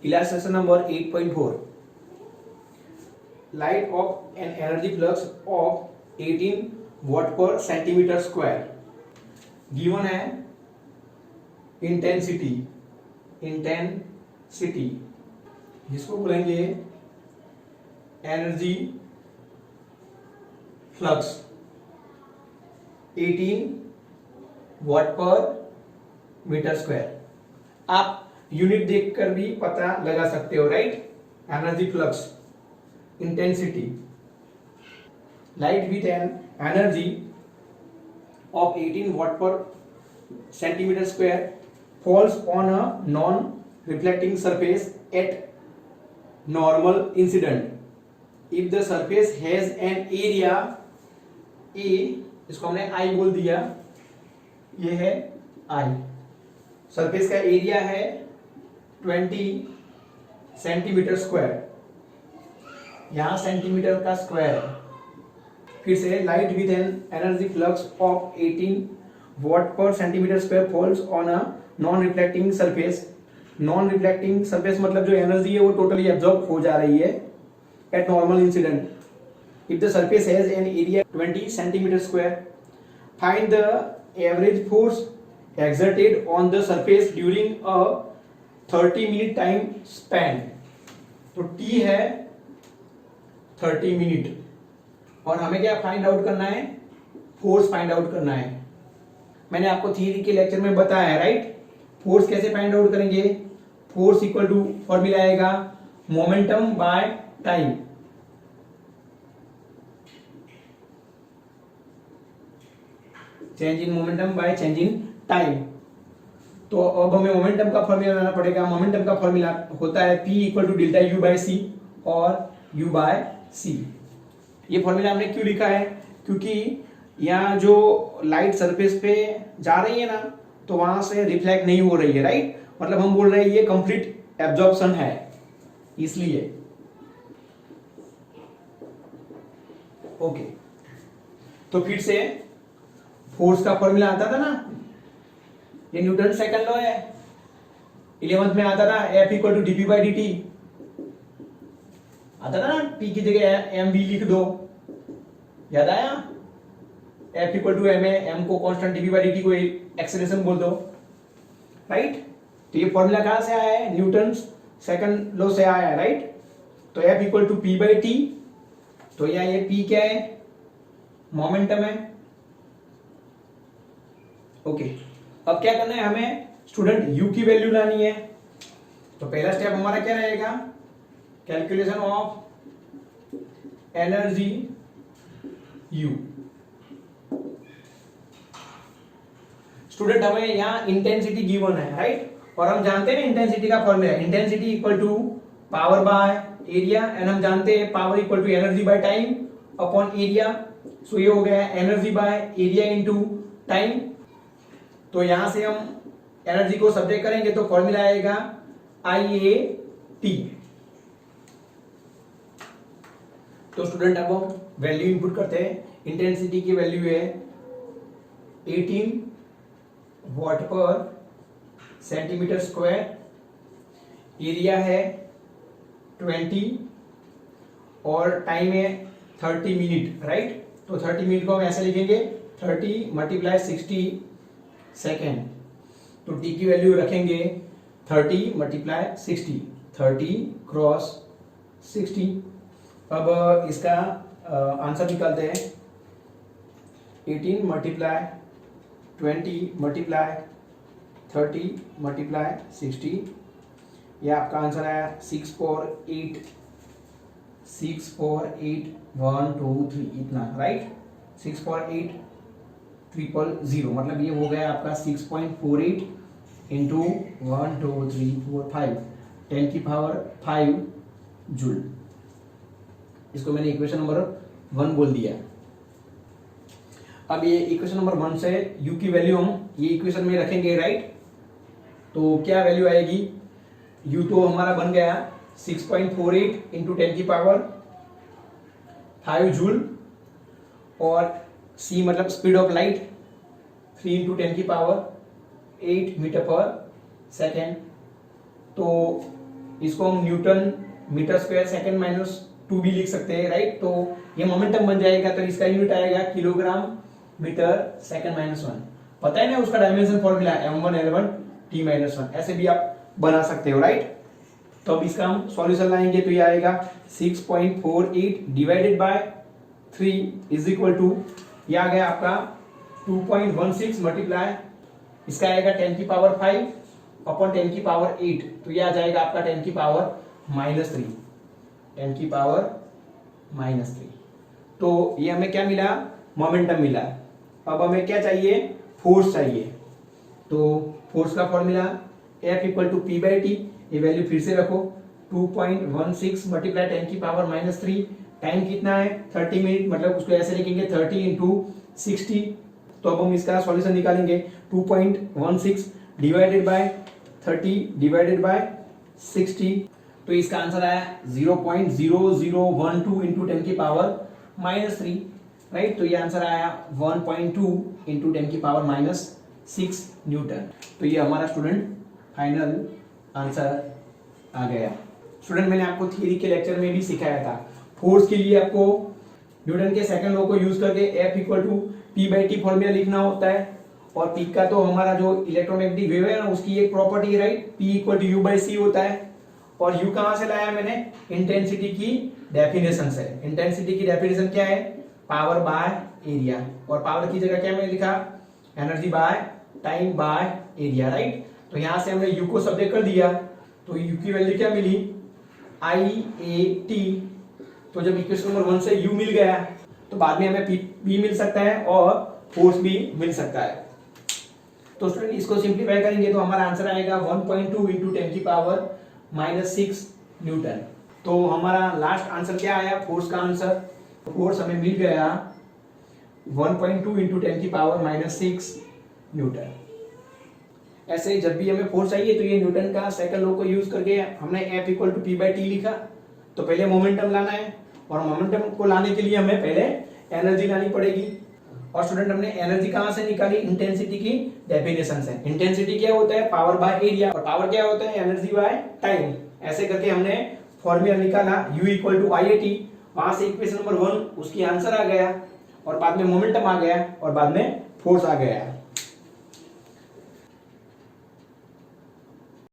Illustration number 8.4. Light of an energy flux of 18 watt per centimeter square. Given है intensity जिसको बोलेंगे energy flux 18 watt पर metre square. आप unit देखकर भी पता लगा सकते हो, right. Energy flux intensity. Light with an energy of 18 watt per centimeter square falls on a non-reflecting surface at normal incident. If the surface has an area A, इसको हमने I बोल दिया, ये है I. सरफेस का area है 20 centimetre square, यहां centimetre का स्क्वायर है. फिर से light with an energy flux of 18 watt per centimetre square falls on a non reflecting surface. Non reflecting surface मतलब जो एनर्जी है वो टोटली एब्जॉर्ब हो जा रही है eight normal incident. If the surface has an area 20 centimetre square, find the average force exerted on the surface during a 30 minute time span. तो T है 30 मिनट और हमें क्या फाइंड आउट करना है, फोर्स फाइंड आउट करना है. मैंने आपको थ्योरी के लेक्चर में बताया है, राइट. फोर्स कैसे फाइंड आउट करेंगे, फोर्स इक्वल टू फॉर्मूला आएगा momentum by time. Change in momentum by change in time. तो अब हमें मोमेंटम का फॉर्मूला बनाना पड़ेगा. मोमेंटम का फॉर्मूला होता है P equal to delta U by C और U बाय C. ये फॉर्मूला हमने क्यों लिखा है, क्योंकि यहाँ जो लाइट सरफेस पे जा रही है ना, तो वहां से रिफ्लेक्ट नहीं हो रही है, राइट. मतलब हम बोल रहे हैं ये कंप्लीट एब्जॉर्प्शन है, इसलिए. ओके, तो फिर से फोर्स का फॉर्मूला आता था ना, ये न्यूटन सेकंड लॉ है. 11th में आता था F equal to dp by dt. आता था ना, P की जगह mv लिख दो, याद आया. F इक्वल टू m है, m को कांस्टेंट dp बाई dt को एक्सेलरेशन बोल दो, राइट. तो ये फॉर्मूला कहां से आया है, न्यूटन सेकंड लॉ से आया है, राइट. तो F equal to p by t. तो यहाँ ये P क्या है, मोमेंटम है. ओके, अब क्या करना है हमें, स्टूडेंट U की वैल्यू लानी है. तो पहला स्टेप हमारा क्या रहेगा, calculation of energy U. Student हमें यहाँ इंटेंसिटी गिवन है, राइट. और हम जानते हैं इंटेंसिटी का formula, intensity equal to power by area, and हम जानते हैं power equal to energy by time upon area. So ये हो गया energy by area into time. तो यहां से हम एनर्जी को सब्ट्रैक्ट करेंगे तो फॉर्मूला आएगा IAT. तो स्टूडेंट अब हम वैल्यू इनपुट करते हैं. इंटेंसिटी की वैल्यू है 18 watt per centimetre square, area है 20 और टाइम है 30 मिनट, राइट. तो 30 मिनट को हम ऐसे लिखेंगे 30 मल्टीप्लाई 60 सेकेंड. तो T की वैल्यू रखेंगे 30 मल्टीप्लाई 60, 30 क्रॉस 60. अब इसका आंसर निकालते हैं. 18 मल्टीप्लाई 20 मल्टीप्लाई 30 मल्टीप्लाई 60. यह आपका आंसर है 648 1 2 3 इतना, राइट. 648 000, मतलब ये हो गया आपका 6.48 इंटू 1 2 3 4 5 10 की पावर 5 जूल. इसको मैंने इक्वेशन नंबर 1 बोल दिया. अब ये इक्वेशन नंबर 1 से U की वैल्यू हम ये इक्वेशन में रखेंगे, राइट. तो क्या वैल्यू आएगी, U तो हमारा बन गया 6.48 इंटू 10 की पावर 5 जूल और C मतलब स्पीड ऑफ लाइट 3 इंटू 10 की पावर 8 मीटर पर सेकेंड. तो इसको हम newton metre square second minus 2 भी लिख सकते हैं, राइट। तो ये मोमेंटम बन जाएगा, तो इसका यूनिट आएगा किलोग्राम मीटर सेकंड माइनस 1। पता है ना उसका डायमेंशन फॉर्मूला m1l1 t-1, ऐसे भी आप बना सकते हो, राइट। तो अब इसका हम सॉल्यूशन लाएंगे, तो ये आएगा 6.48 divided by 3 is equal to, ये आ गया आपका 2.16 मल्टीप्लाई, इसका आएगा 10 की पावर 5 अपॉन 10 की पावर 8, तो ये आ जाएगा आपका 10 की पावर -3, 10 की पावर -3। तो ये हमें क्या मिला, मोमेंटम मिला। अब हमें क्या चाहिए, फोर्स चाहिए। तो फोर्स का formula F equal to P by T, ये वैल्यू फिर से रखो, 2.16 मल्टीप्लाई 10 की पावर -3, टाइम कितना है 30 मिनट, मतलब उसको ऐसे लिखेंगे 30 इंटू 60। तो अब हम इसका सॉल्यूशन निकालेंगे, 2.16 डिवाइडेड बाय 30 डिवाइडेड बाय 60, तो इसका आंसर आया 0.0012 इंटू 10 की पावर -3, राइट। तो ये आंसर आया 1.2 इंटू 10 की पावर -6 न्यूटन। तो ये हमारा स्टूडेंट फाइनल आंसर आ गया। स्टूडेंट मैंने आपको थियरी के लेक्चर में भी सिखाया था, फोर्स के लिए आपको न्यूटन के सेकंड लॉ को यूज करके F equal to P by T formula लिखना होता है। और P का तो हमारा जो इलेक्ट्रोमैग्नेटिक वेव है ना, उसकी एक प्रॉपर्टी है, right, P equal to U by C होता है। और U कहां से लाया मैंने, इंटेंसिटी की डेफिनेशन से। इंटेंसिटी की डेफिनेशन क्या है, पावर बाय एरिया, और पावर की जगह क्या मैंने लिखा, energy by time by area, right. तो यहां से हमने U को सब्जेक्ट कर दिया, तो U की वैल्यू क्या मिली, IAT। तो जब इक्वेशन नंबर 1 से U मिल गया, तो बाद में हमें P मिल सकता है और फोर्स भी मिल सकता है। तो स्टूडेंट इसको सिंप्लीफाई करेंगे तो हमारा आंसर आएगा 1.2 इंटू 10 की पावर -6 न्यूटन। तो हमारा लास्ट आंसर क्या आया, फोर्स का आंसर। फोर्स हमें मिल गया 1.2 इंटू 10 की पावर -6 न्यूटन। ऐसे जब भी हमें फोर्स चाहिए तो ये न्यूटन का सेकंड लॉ को यूज करके हमने F equal to P by T लिखा। तो पहले मोमेंटम लाना है, और मोमेंटम को लाने के लिए हमें पहले एनर्जी लानी पड़ेगी। और स्टूडेंट हमने एनर्जी कहां से निकाली, इंटेंसिटी की डेफिनेशन से। इंटेंसिटी क्या होता है, पावर बाय एरिया, और पावर क्या होता है, एनर्जी बाय टाइम। ऐसे करके हमने फॉर्मूला निकाला U इक्वल टू IAT, वहां से इक्वेशन नंबर 1 उसकी आंसर आ गया, और बाद में मोमेंटम आ गया, और बाद में फोर्स आ गया।